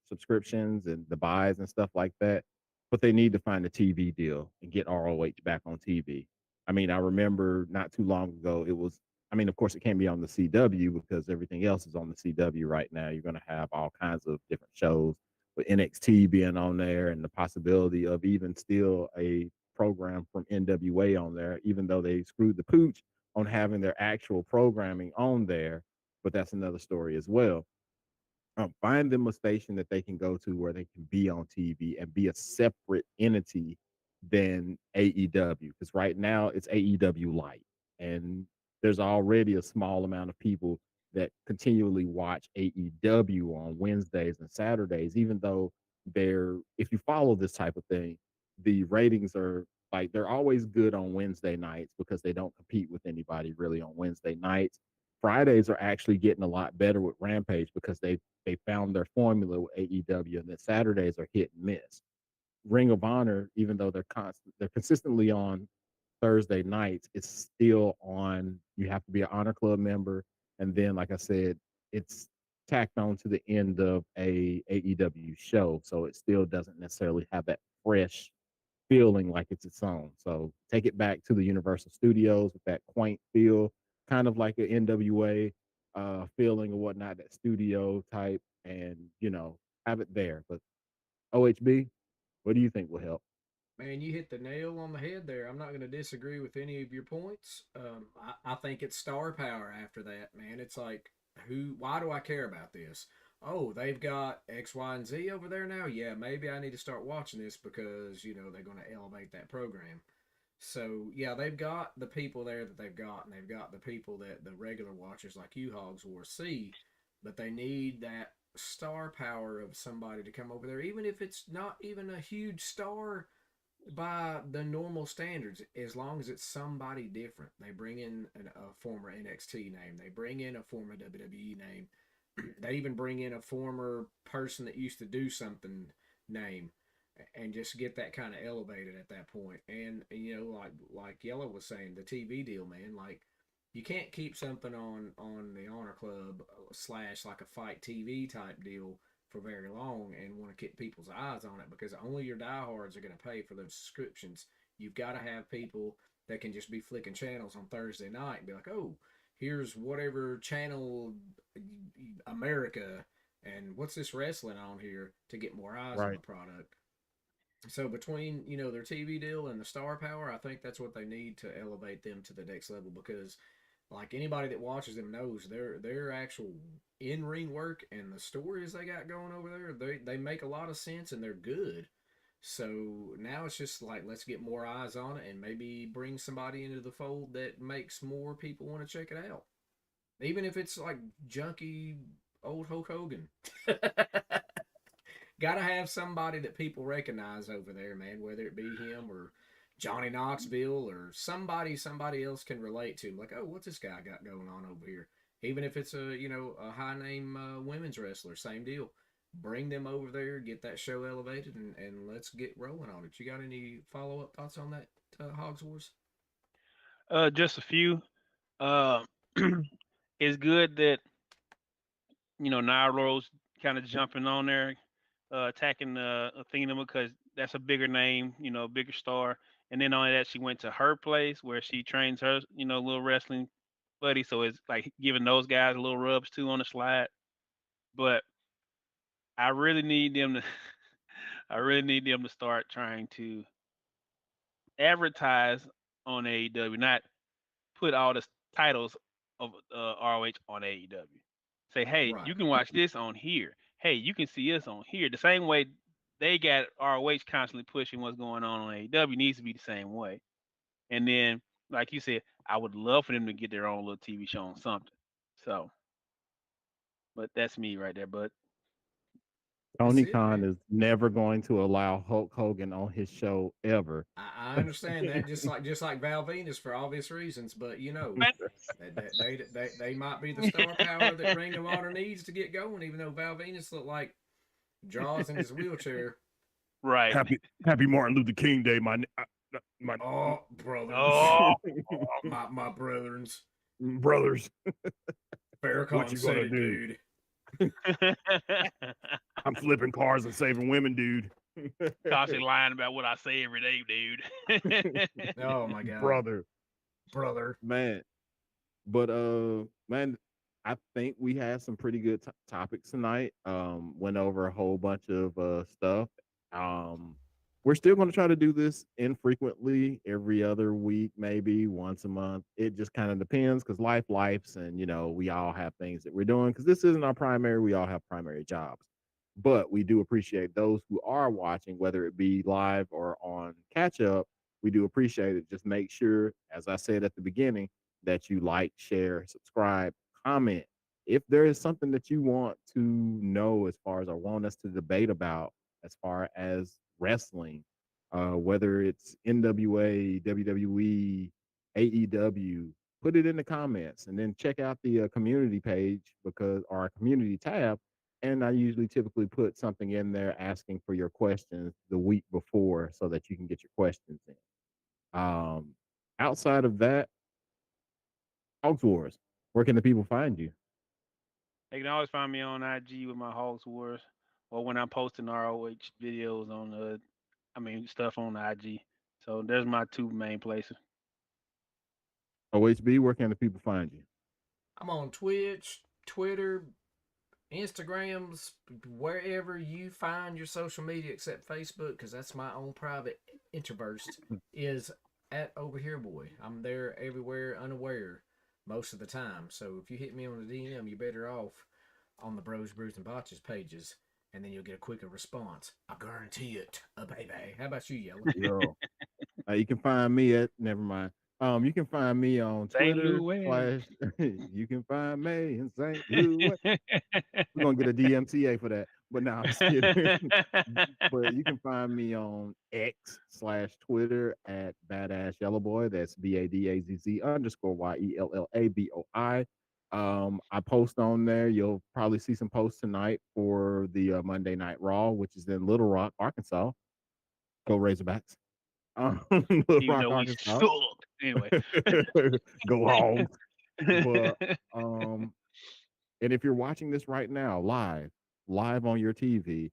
subscriptions and the buys and stuff like that. But they need to find a TV deal and get ROH back on TV. I mean, I remember not too long ago it was. I mean, of course, it can't be on the CW because everything else is on the CW right now. You're going to have all kinds of different shows with NXT being on there and the possibility of even still a program from NWA on there, even though they screwed the pooch on having their actual programming on there, but that's another story as well. Find them a station that they can go to where they can be on TV and be a separate entity than AEW. Because right now it's AEW Light, and there's already a small amount of people that continually watch AEW on Wednesdays and Saturdays, even though if you follow this type of thing, the ratings are like they're always good on Wednesday nights because they don't compete with anybody really on Wednesday nights. Fridays are actually getting a lot better with Rampage because they found their formula with AEW, and then Saturdays are hit and miss. Ring of Honor, even though they're consistently on Thursday nights, it's still on. You have to be an Honor Club member, and then, like I said, it's tacked on to the end of a AEW show, so it still doesn't necessarily have that fresh feeling like it's its own. So take it back to the Universal Studios with that quaint feel, kind of like an NWA feeling or whatnot, that studio type, and have it there. But OHB, what do you think will help? Man, you hit the nail on the head there. I'm not going to disagree with any of your points. I think it's star power after that, man. It's like, why do I care about this? Oh, they've got X, Y, and Z over there now? Yeah, maybe I need to start watching this because, they're going to elevate that program. So, yeah, they've got the people there that they've got, and they've got the people that the regular watchers like you hogs will see, but they need that star power of somebody to come over there, even if it's not even a huge star by the normal standards, as long as it's somebody different. They bring in a former NXT name, they bring in a former WWE name, they even bring in a former person that used to do something name, and just get that kind of elevated at that point. And like Yellow was saying, the TV deal, man, like you can't keep something on the Honor Club slash like a Fight TV type deal for very long and want to keep people's eyes on it, because only your diehards are going to pay for those subscriptions. You've got to have people that can just be flicking channels on Thursday night and be like, oh, here's whatever channel America, and what's this wrestling on here, to get more eyes on Right. the product. So between their TV deal and the star power, I think that's what they need to elevate them to the next level, because like anybody that watches them knows their actual in ring work and the stories they got going over there, they make a lot of sense and they're good. So now it's just like, let's get more eyes on it and maybe bring somebody into the fold that makes more people want to check it out. Even if it's like junky old Hulk Hogan. Gotta have somebody that people recognize over there, man, whether it be him or Johnny Knoxville or somebody else can relate to. Like, oh, what's this guy got going on over here? Even if it's a high name women's wrestler, same deal. Bring them over there, get that show elevated, and let's get rolling on it. You got any follow up thoughts on that, Hogs Wars? Just a few. Uh, it's good that Nia Rose kind of jumping on there, attacking Athena, because that's a bigger name, bigger star. And then only that, she went to her place where she trains her, little wrestling buddy. So it's like giving those guys a little rubs too on the slide. But I really need them to, I really need them to start trying to advertise on AEW, not put all the titles of ROH on AEW. Say, hey, Right. you can watch this on here. Hey, you can see us on here. The same way they got ROH constantly pushing what's going on AEW needs to be the same way. And then, like you said, I would love for them to get their own little TV show on something. So, but that's me right there. But That's Tony it, Khan man. is never going to allow Hulk Hogan on his show ever. I understand that, just like Val Venus for obvious reasons, but man, they might be the star power that Ring of Honor needs to get going. Even though Val Venus looked like Jaws in his wheelchair. right. Happy Martin Luther King Day, my Oh, brothers, Oh, my brothers, brothers. What Farrakhan you said gonna it, do? dude. I'm flipping cars and saving women, dude. constantly lying about what I say every day, dude. Oh my god, Brother, brother. man. But man, I think we had some pretty good topics tonight. Went over a whole bunch of stuff. Um, we're still going to try to do this infrequently, every other week, maybe once a month. It just kind of depends because life's, and we all have things that we're doing. Because this isn't our primary, we all have primary jobs. But we do appreciate those who are watching, whether it be live or on catch up. We do appreciate it. Just make sure, as I said at the beginning, that you like, share, subscribe, comment. If there is something that you want to know as far as or want us to debate about, as far as wrestling, whether it's NWA, WWE, AEW, put it in the comments and then check out the community page because our community tab. And I usually typically put something in there asking for your questions the week before so that you can get your questions in. Outside of that, Hogs Wars, where can the people find you? They can always find me on IG with my Hogs Wars, or when I'm posting ROH videos on stuff on IG. So there's my two main places. OHB, where can the people find you? I'm on Twitch, Twitter, Instagrams, wherever you find your social media except Facebook, because that's my own private introverse, is at Over Here Boy. I'm there everywhere, unaware most of the time. So if you hit me on the DM, you're better off on the Bros, Brews, and Botches pages, and then you'll get a quicker response. I guarantee it, baby. How about you, Yellow? Yo, you can find me at never mind. You can find me on St. Twitter Louis. you can find me in St. Louis. We're gonna get a DMCA for that, but no, I'm just kidding. But you can find me on X/Twitter at Badass Yellow Boy. That's BADAZZ_YELLABOI. I post on there. You'll probably see some posts tonight for the Monday Night Raw, which is in Little Rock, Arkansas. Go Razorbacks. Little Even Rock, though we Arkansas. sucked. Anyway. Go home. But and if you're watching this right now, live on your TV,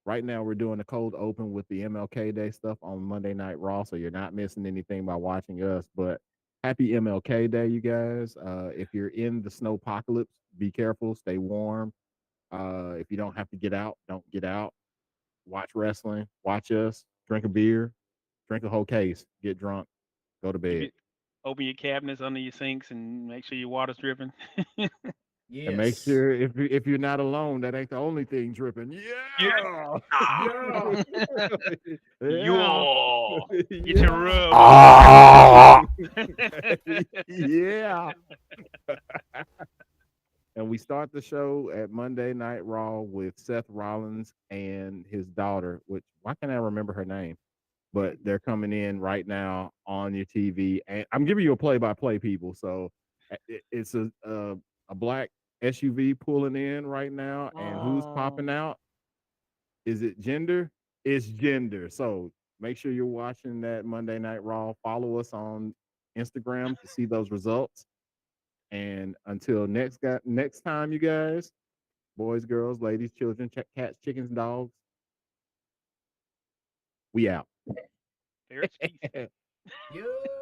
right now we're doing a cold open with the MLK Day stuff on Monday Night Raw, so you're not missing anything by watching us. But happy MLK Day, you guys. If you're in the snow apocalypse, be careful, stay warm. If you don't have to get out, don't get out. Watch wrestling, watch us, drink a beer, drink a whole case, get drunk, go to bed. Open your cabinets under your sinks and make sure your water's dripping. Yes. And make sure if you're not alone, that ain't the only thing dripping. Yeah. Yeah. Yeah. Get Yeah. your rub. Yeah. And we start the show at Monday Night Raw with Seth Rollins and his daughter, which why can't I remember her name? But they're coming in right now on your TV. And I'm giving you a play-by-play, people. So it's a black SUV pulling in right now. And who's popping out? Is it Gender? It's Gender. So make sure you're watching that Monday Night Raw. Follow us on Instagram to see those results. And until next time, you guys, boys, girls, ladies, children, cats, chickens, dogs, we out. Ferris, peace. Yeah.